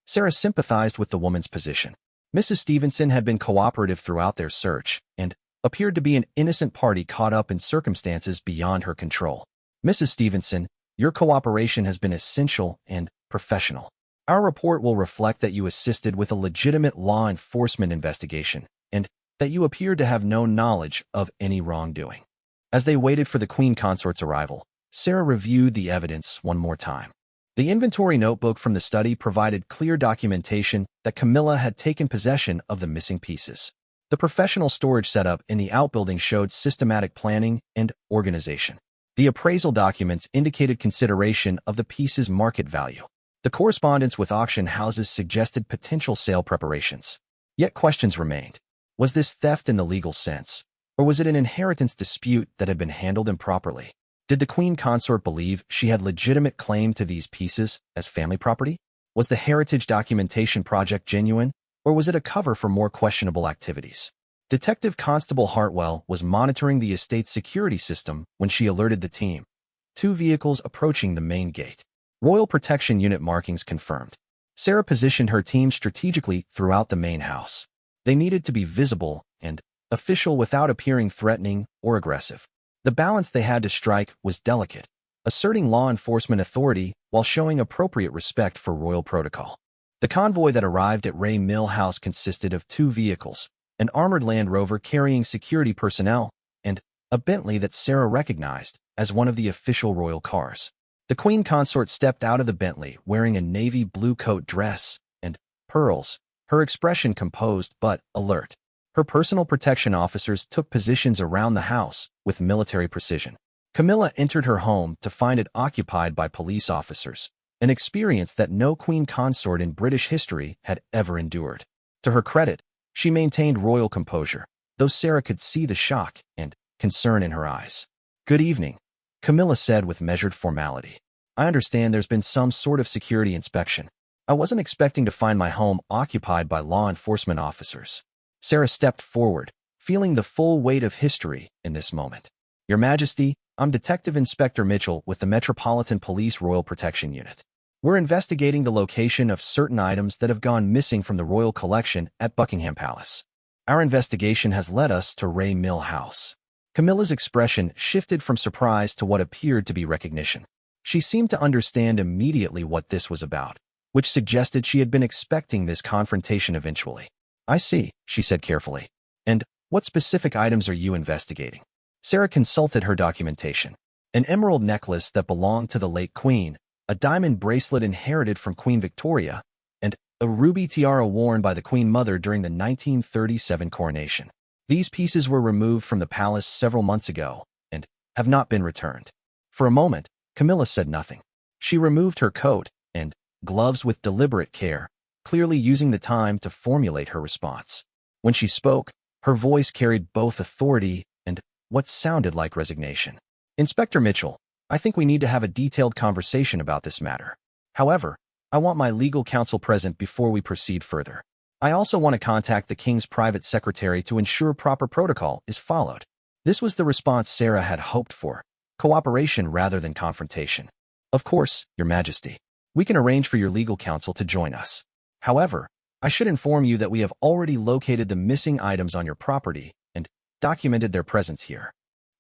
Sarah sympathized with the woman's position. Mrs. Stevenson had been cooperative throughout their search and appeared to be an innocent party caught up in circumstances beyond her control. Mrs. Stevenson, your cooperation has been essential and professional. Our report will reflect that you assisted with a legitimate law enforcement investigation and that you appeared to have no knowledge of any wrongdoing. As they waited for the Queen Consort's arrival, Sarah reviewed the evidence one more time. The inventory notebook from the study provided clear documentation that Camilla had taken possession of the missing pieces. The professional storage setup in the outbuilding showed systematic planning and organization. The appraisal documents indicated consideration of the piece's market value. The correspondence with auction houses suggested potential sale preparations. Yet questions remained. Was this theft in the legal sense, or was it an inheritance dispute that had been handled improperly? Did the Queen Consort believe she had legitimate claim to these pieces as family property? Was the heritage documentation project genuine, or was it a cover for more questionable activities? Detective Constable Hartwell was monitoring the estate's security system when she alerted the team. 2 vehicles approaching the main gate. Royal Protection Unit markings confirmed. Sarah positioned her team strategically throughout the main house. They needed to be visible and official without appearing threatening or aggressive. The balance they had to strike was delicate, asserting law enforcement authority while showing appropriate respect for royal protocol. The convoy that arrived at Ray Mill House consisted of 2 vehicles, an armored Land Rover carrying security personnel, and a Bentley that Sarah recognized as one of the official royal cars. The Queen Consort stepped out of the Bentley wearing a navy blue coat dress and pearls, her expression composed but alert. Her personal protection officers took positions around the house with military precision. Camilla entered her home to find it occupied by police officers, an experience that no Queen Consort in British history had ever endured. To her credit, she maintained royal composure, though Sarah could see the shock and concern in her eyes. "Good evening," Camilla said with measured formality. "I understand there's been some sort of security inspection. I wasn't expecting to find my home occupied by law enforcement officers." Sarah stepped forward, feeling the full weight of history in this moment. "Your Majesty, I'm Detective Inspector Mitchell with the Metropolitan Police Royal Protection Unit. We're investigating the location of certain items that have gone missing from the royal collection at Buckingham Palace. Our investigation has led us to Ray Mill House." Camilla's expression shifted from surprise to what appeared to be recognition. She seemed to understand immediately what this was about, which suggested she had been expecting this confrontation eventually. "I see," she said carefully. "And what specific items are you investigating?" Sarah consulted her documentation. An emerald necklace that belonged to the late Queen, a diamond bracelet inherited from Queen Victoria, and a ruby tiara worn by the Queen Mother during the 1937 coronation. These pieces were removed from the palace several months ago and have not been returned. For a moment, Camilla said nothing. She removed her coat and gloves with deliberate care, clearly using the time to formulate her response. When she spoke, her voice carried both authority and what sounded like resignation. "Inspector Mitchell, I think we need to have a detailed conversation about this matter. However, I want my legal counsel present before we proceed further. I also want to contact the King's private secretary to ensure proper protocol is followed." This was the response Sarah had hoped for, cooperation rather than confrontation. "Of course, Your Majesty. We can arrange for your legal counsel to join us. However, I should inform you that we have already located the missing items on your property and documented their presence here."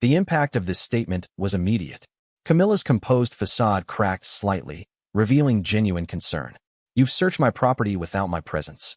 The impact of this statement was immediate. Camilla's composed facade cracked slightly, revealing genuine concern. "You've searched my property without my presence."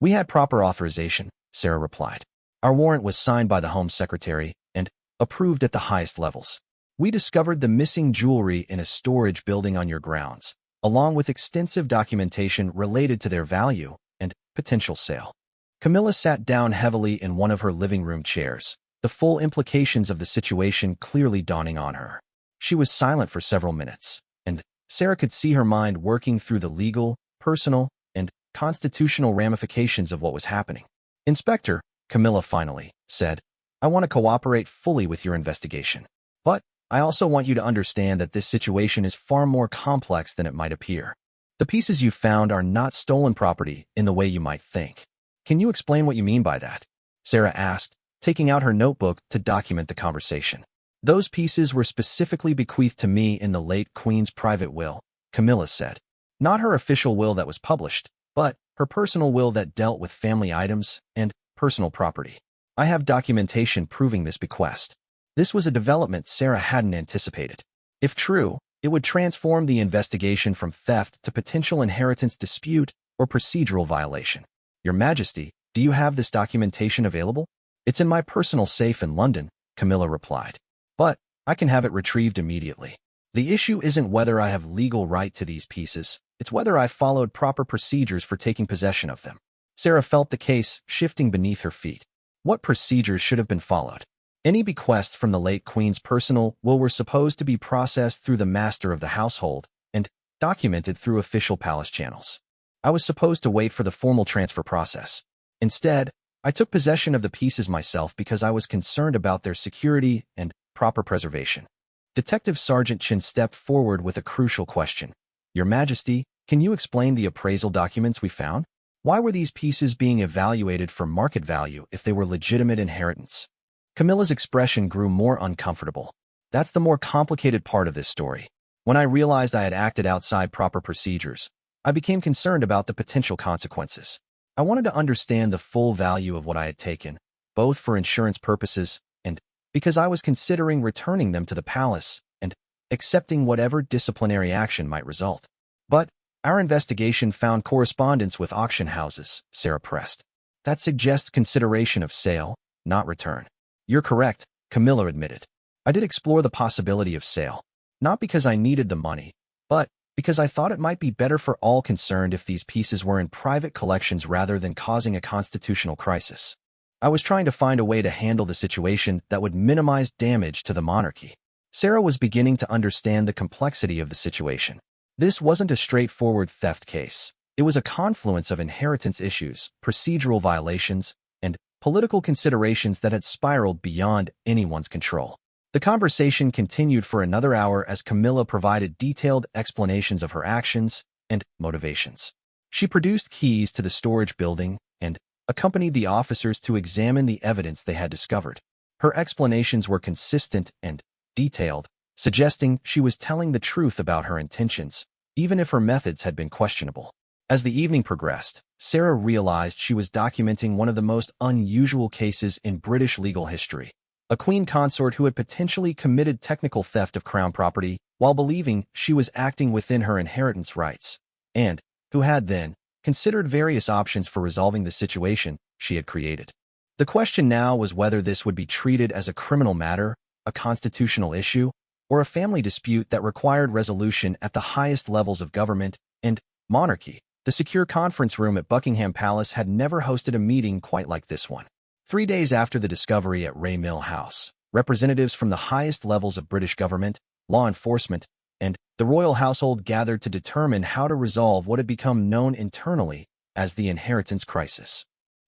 "We had proper authorization," Sarah replied. "Our warrant was signed by the Home Secretary, and approved at the highest levels. We discovered the missing jewelry in a storage building on your grounds, along with extensive documentation related to their value and potential sale. Camilla sat down heavily in one of her living room chairs, the full implications of the situation clearly dawning on her. She was silent for several minutes, and Sarah could see her mind working through the legal, personal, and constitutional ramifications of what was happening. "Inspector," Camilla finally said, "I want to cooperate fully with your investigation. But I also want you to understand that this situation is far more complex than it might appear. The pieces you found are not stolen property in the way you might think." "Can you explain what you mean by that?" Sarah asked, taking out her notebook to document the conversation. "Those pieces were specifically bequeathed to me in the late Queen's private will," Camilla said. "Not her official will that was published, but her personal will that dealt with family items and personal property. I have documentation proving this bequest." This was a development Sarah hadn't anticipated. If true, it would transform the investigation from theft to potential inheritance dispute or procedural violation. "Your Majesty, do you have this documentation available?" "It's in my personal safe in London," Camilla replied. "But I can have it retrieved immediately. The issue isn't whether I have legal right to these pieces, it's whether I followed proper procedures for taking possession of them." Sarah felt the case shifting beneath her feet. What procedures should have been followed? Any bequests from the late Queen's personal will were supposed to be processed through the master of the household and documented through official palace channels. I was supposed to wait for the formal transfer process. Instead, I took possession of the pieces myself because I was concerned about their security and proper preservation. Detective Sergeant Chin stepped forward with a crucial question. "Your Majesty, can you explain the appraisal documents we found? Why were these pieces being evaluated for market value if they were legitimate inheritance?" Camilla's expression grew more uncomfortable. "That's the more complicated part of this story. When I realized I had acted outside proper procedures, I became concerned about the potential consequences. I wanted to understand the full value of what I had taken, both for insurance purposes and because I was considering returning them to the palace and accepting whatever disciplinary action might result. But our investigation found correspondence with auction houses," Sarah pressed. "That suggests consideration of sale, not return." "You're correct," Camilla admitted. "I did explore the possibility of sale, not because I needed the money, but because I thought it might be better for all concerned if these pieces were in private collections rather than causing a constitutional crisis. I was trying to find a way to handle the situation that would minimize damage to the monarchy." Sarah was beginning to understand the complexity of the situation. This wasn't a straightforward theft case. It was a confluence of inheritance issues, procedural violations, and political considerations that had spiraled beyond anyone's control. The conversation continued for another hour as Camilla provided detailed explanations of her actions and motivations. She produced keys to the storage building and accompanied the officers to examine the evidence they had discovered. Her explanations were consistent and detailed, suggesting she was telling the truth about her intentions, even if her methods had been questionable. As the evening progressed, Sarah realized she was documenting one of the most unusual cases in British legal history. A queen consort who had potentially committed technical theft of crown property while believing she was acting within her inheritance rights, and who had then considered various options for resolving the situation she had created. The question now was whether this would be treated as a criminal matter, a constitutional issue, or a family dispute that required resolution at the highest levels of government and monarchy. The secure conference room at Buckingham Palace had never hosted a meeting quite like this one. 3 days after the discovery at Ray Mill House, representatives from the highest levels of British government, law enforcement, and the royal household gathered to determine how to resolve what had become known internally as the inheritance crisis.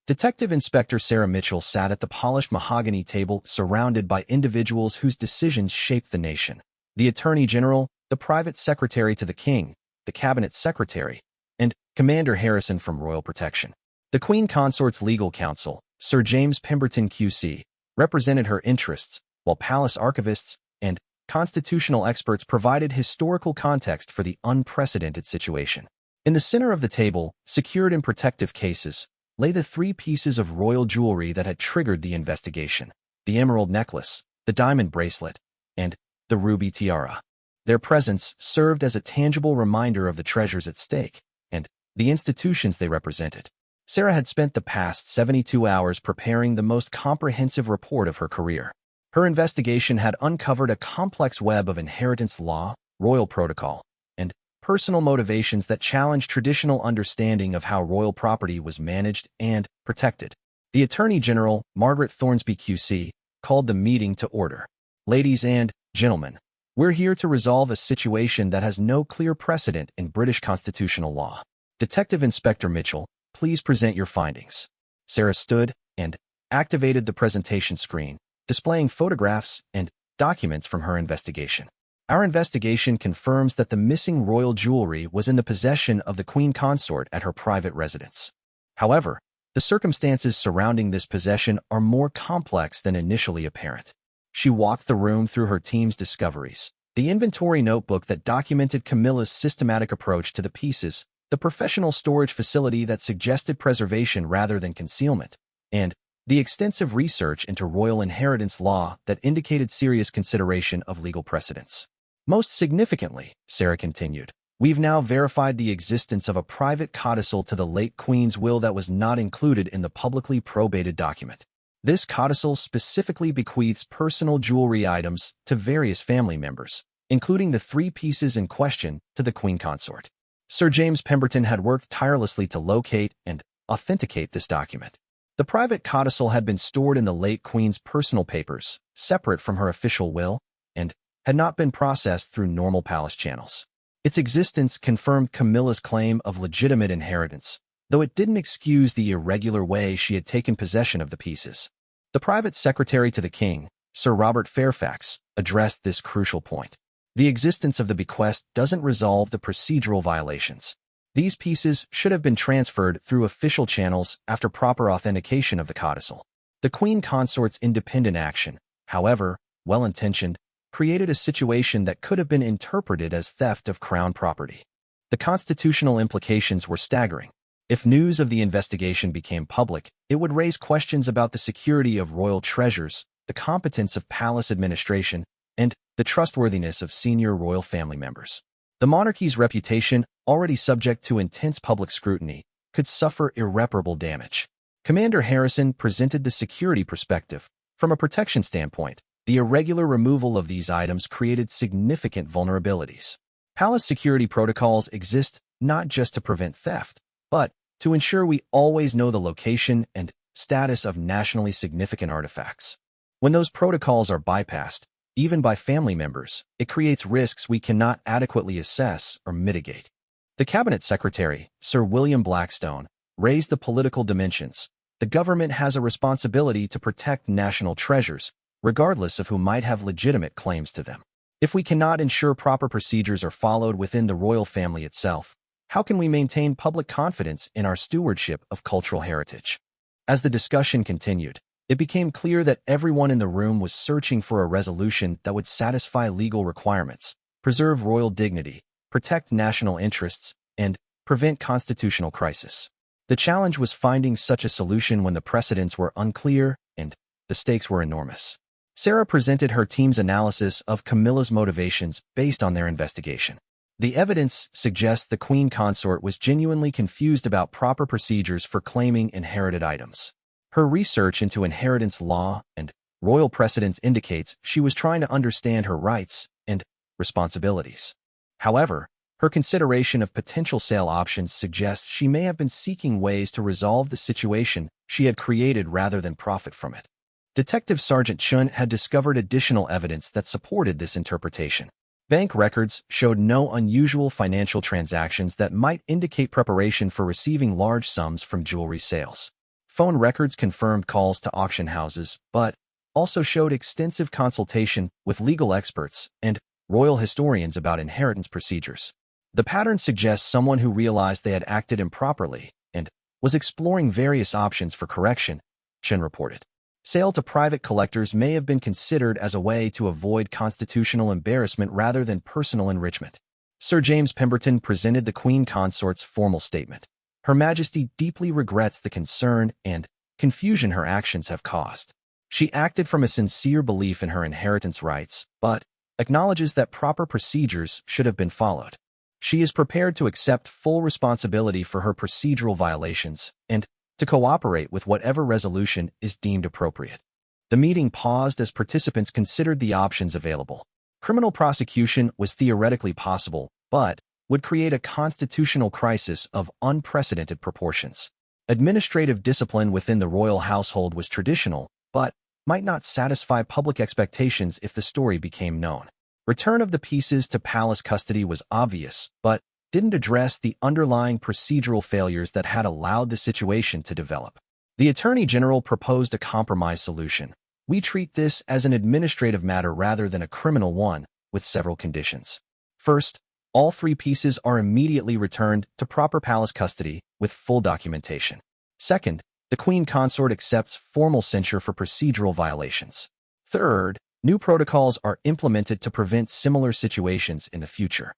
Detective Inspector Sarah Mitchell sat at the polished mahogany table surrounded by individuals whose decisions shaped the nation. The Attorney General, the private secretary to the King, the Cabinet Secretary, and Commander Harrison from Royal Protection. The Queen Consort's legal counsel, Sir James Pemberton QC, represented her interests, while palace archivists and constitutional experts provided historical context for the unprecedented situation. In the center of the table, secured in protective cases, lay the 3 pieces of royal jewelry that had triggered the investigation: the emerald necklace, the diamond bracelet, and the ruby tiara. Their presence served as a tangible reminder of the treasures at stake and the institutions they represented. Sarah had spent the past 72 hours preparing the most comprehensive report of her career. Her investigation had uncovered a complex web of inheritance law, royal protocol, and personal motivations that challenged traditional understanding of how royal property was managed and protected. The Attorney General, Margaret Thornsby QC, called the meeting to order. "Ladies and gentlemen, we're here to resolve a situation that has no clear precedent in British constitutional law. Detective Inspector Mitchell, please present your findings." Sarah stood and activated the presentation screen, displaying photographs and documents from her investigation. "Our investigation confirms that the missing royal jewelry was in the possession of the Queen Consort at her private residence. However, the circumstances surrounding this possession are more complex than initially apparent." She walked the room through her team's discoveries: the inventory notebook that documented Camilla's systematic approach to the pieces, the professional storage facility that suggested preservation rather than concealment, and the extensive research into royal inheritance law that indicated serious consideration of legal precedents. "Most significantly," Sarah continued, "we've now verified the existence of a private codicil to the late Queen's will that was not included in the publicly probated document. This codicil specifically bequeaths personal jewelry items to various family members, including the 3 pieces in question to the Queen Consort." Sir James Pemberton had worked tirelessly to locate and authenticate this document. The private codicil had been stored in the late Queen's personal papers, separate from her official will, and had not been processed through normal palace channels. Its existence confirmed Camilla's claim of legitimate inheritance, though it didn't excuse the irregular way she had taken possession of the pieces. The private secretary to the king, Sir Robert Fairfax, addressed this crucial point. "The existence of the bequest doesn't resolve the procedural violations. These pieces should have been transferred through official channels after proper authentication of the codicil." The Queen Consort's independent action, however well-intentioned, created a situation that could have been interpreted as theft of crown property. The constitutional implications were staggering. If news of the investigation became public, it would raise questions about the security of royal treasures, the competence of palace administration, and the trustworthiness of senior royal family members. The monarchy's reputation, already subject to intense public scrutiny, could suffer irreparable damage. Commander Harrison presented the security perspective. From a protection standpoint, the irregular removal of these items created significant vulnerabilities. Palace security protocols exist not just to prevent theft, but to ensure we always know the location and status of nationally significant artifacts. When those protocols are bypassed, even by family members, it creates risks we cannot adequately assess or mitigate. The Cabinet Secretary, Sir William Blackstone, raised the political dimensions. The government has a responsibility to protect national treasures, regardless of who might have legitimate claims to them. If we cannot ensure proper procedures are followed within the royal family itself, how can we maintain public confidence in our stewardship of cultural heritage? As the discussion continued, it became clear that everyone in the room was searching for a resolution that would satisfy legal requirements, preserve royal dignity, protect national interests, and prevent constitutional crisis. The challenge was finding such a solution when the precedents were unclear and the stakes were enormous. Sarah presented her team's analysis of Camilla's motivations based on their investigation. The evidence suggests the Queen Consort was genuinely confused about proper procedures for claiming inherited items. Her research into inheritance law and royal precedents indicates she was trying to understand her rights and responsibilities. However, her consideration of potential sale options suggests she may have been seeking ways to resolve the situation she had created rather than profit from it. Detective Sergeant Chun had discovered additional evidence that supported this interpretation. Bank records showed no unusual financial transactions that might indicate preparation for receiving large sums from jewelry sales. Phone records confirmed calls to auction houses, but also showed extensive consultation with legal experts and royal historians about inheritance procedures. The pattern suggests someone who realized they had acted improperly and was exploring various options for correction, Chen reported. Sale to private collectors may have been considered as a way to avoid constitutional embarrassment rather than personal enrichment. Sir James Pemberton presented the Queen Consort's formal statement. Her Majesty deeply regrets the concern and confusion her actions have caused. She acted from a sincere belief in her inheritance rights, but acknowledges that proper procedures should have been followed. She is prepared to accept full responsibility for her procedural violations and to cooperate with whatever resolution is deemed appropriate. The meeting paused as participants considered the options available. Criminal prosecution was theoretically possible, but would create a constitutional crisis of unprecedented proportions. Administrative discipline within the royal household was traditional, but might not satisfy public expectations if the story became known. Return of the pieces to palace custody was obvious, but didn't address the underlying procedural failures that had allowed the situation to develop. The Attorney General proposed a compromise solution. We treat this as an administrative matter rather than a criminal one, with several conditions. First, all 3 pieces are immediately returned to proper palace custody with full documentation. Second, the Queen Consort accepts formal censure for procedural violations. Third, new protocols are implemented to prevent similar situations in the future.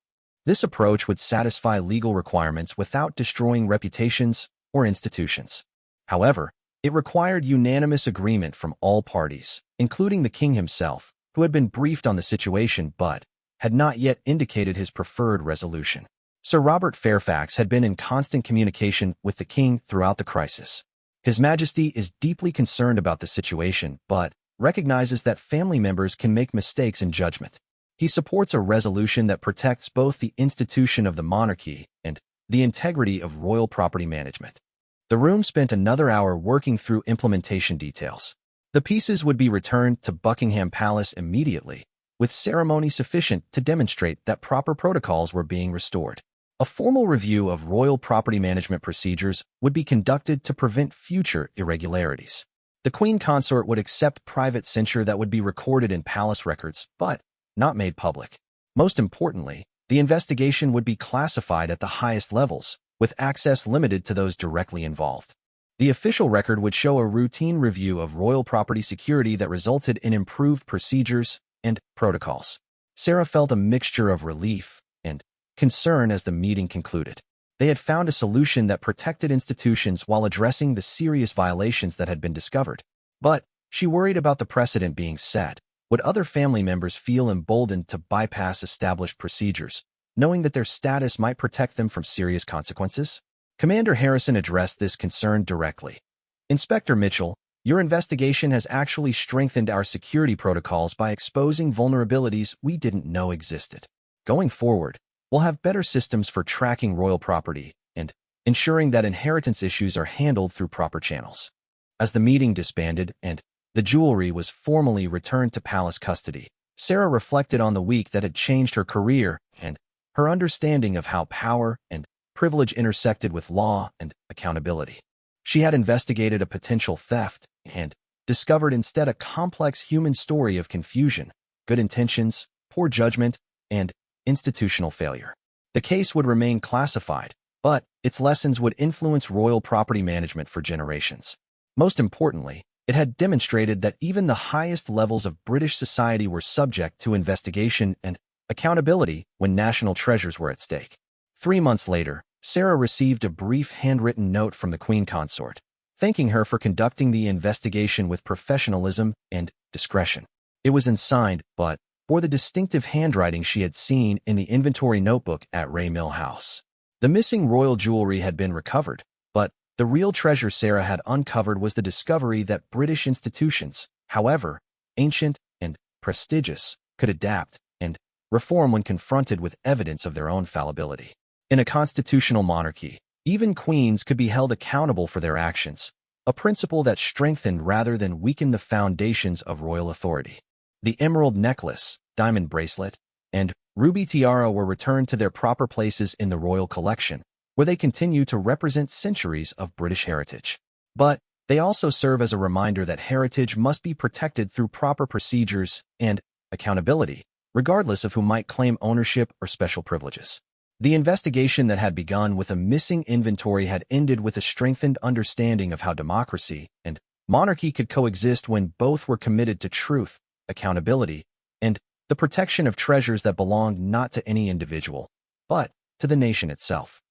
This approach would satisfy legal requirements without destroying reputations or institutions. However, it required unanimous agreement from all parties, including the king himself, who had been briefed on the situation but had not yet indicated his preferred resolution. Sir Robert Fairfax had been in constant communication with the king throughout the crisis. His Majesty is deeply concerned about the situation, but recognizes that family members can make mistakes in judgment. He supports a resolution that protects both the institution of the monarchy and the integrity of royal property management. The room spent another hour working through implementation details. The pieces would be returned to Buckingham Palace immediately, with ceremony sufficient to demonstrate that proper protocols were being restored. A formal review of royal property management procedures would be conducted to prevent future irregularities. The Queen Consort would accept private censure that would be recorded in palace records, but not made public. Most importantly, the investigation would be classified at the highest levels, with access limited to those directly involved. The official record would show a routine review of royal property security that resulted in improved procedures and protocols. Sarah felt a mixture of relief and concern as the meeting concluded. They had found a solution that protected institutions while addressing the serious violations that had been discovered. But she worried about the precedent being set. Would other family members feel emboldened to bypass established procedures, knowing that their status might protect them from serious consequences? Commander Harrison addressed this concern directly. Inspector Mitchell, your investigation has actually strengthened our security protocols by exposing vulnerabilities we didn't know existed. Going forward, we'll have better systems for tracking royal property and ensuring that inheritance issues are handled through proper channels. As the meeting disbanded and the jewelry was formally returned to palace custody, Sarah reflected on the week that had changed her career and her understanding of how power and privilege intersected with law and accountability. She had investigated a potential theft and discovered instead a complex human story of confusion, good intentions, poor judgment, and institutional failure. The case would remain classified, but its lessons would influence royal property management for generations. Most importantly, it had demonstrated that even the highest levels of British society were subject to investigation and accountability when national treasures were at stake. 3 months later, Sarah received a brief handwritten note from the Queen Consort, thanking her for conducting the investigation with professionalism and discretion. It was unsigned, but bore the distinctive handwriting she had seen in the inventory notebook at Ray Mill House. The missing royal jewelry had been recovered, but the real treasure Sarah had uncovered was the discovery that British institutions, however ancient and prestigious, could adapt and reform when confronted with evidence of their own fallibility. In a constitutional monarchy, even queens could be held accountable for their actions, a principle that strengthened rather than weakened the foundations of royal authority. The emerald necklace, diamond bracelet, and ruby tiara were returned to their proper places in the royal collection, where they continue to represent centuries of British heritage. But they also serve as a reminder that heritage must be protected through proper procedures and accountability, regardless of who might claim ownership or special privileges. The investigation that had begun with a missing inventory had ended with a strengthened understanding of how democracy and monarchy could coexist when both were committed to truth, accountability, and the protection of treasures that belonged not to any individual, but to the nation itself.